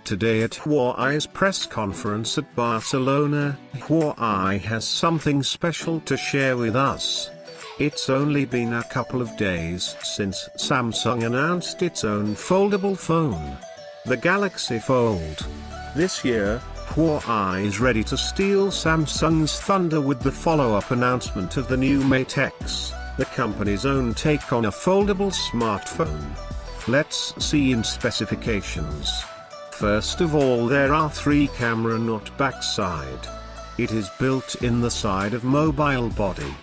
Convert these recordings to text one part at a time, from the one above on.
Today at Huawei's press conference at Barcelona, Huawei has something special to share with us. It's only been a couple of days since Samsung announced its own foldable phone, the Galaxy Fold. This year, Huawei is ready to steal Samsung's thunder with the follow-up announcement of the new Mate X, the company's own take on a foldable smartphone. Let's see in specifications. First of all, there are 3 camera not backside. It is built in the side of mobile body.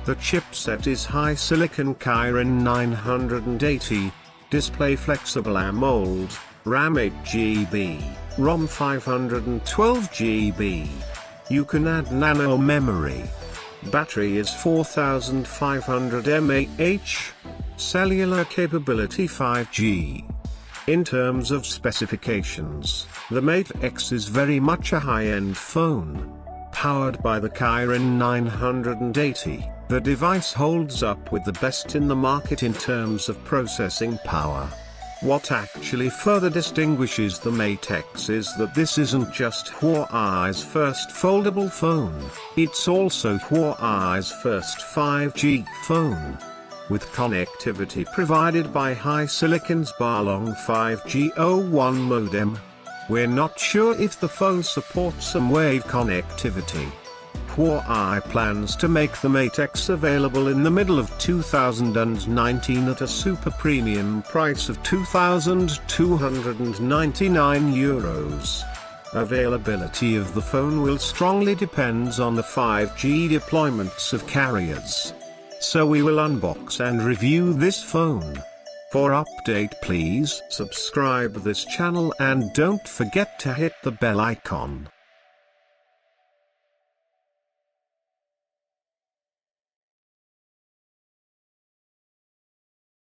The chipset is HiSilicon Kirin 980, display Flexible AMOLED, RAM 8GB, ROM 512GB. You can add nano memory. Battery is 4500 mAh, cellular capability 5G. In terms of specifications, the Mate X is very much a high-end phone. Powered by the Kirin 980, the device holds up with the best in the market in terms of processing power. What actually further distinguishes the Mate X is that this isn't just Huawei's first foldable phone, it's also Huawei's first 5G phone. With connectivity provided by HiSilicon's Barcelona 5G01 modem. We're not sure if the phone supports some wave connectivity. Huawei plans to make the Mate X available in the middle of 2019 at a super premium price of €2,299. Availability of the phone will strongly depend on the 5G deployments of carriers. So we will unbox and review this phone. For update, please subscribe this channel and don't forget to hit the bell icon.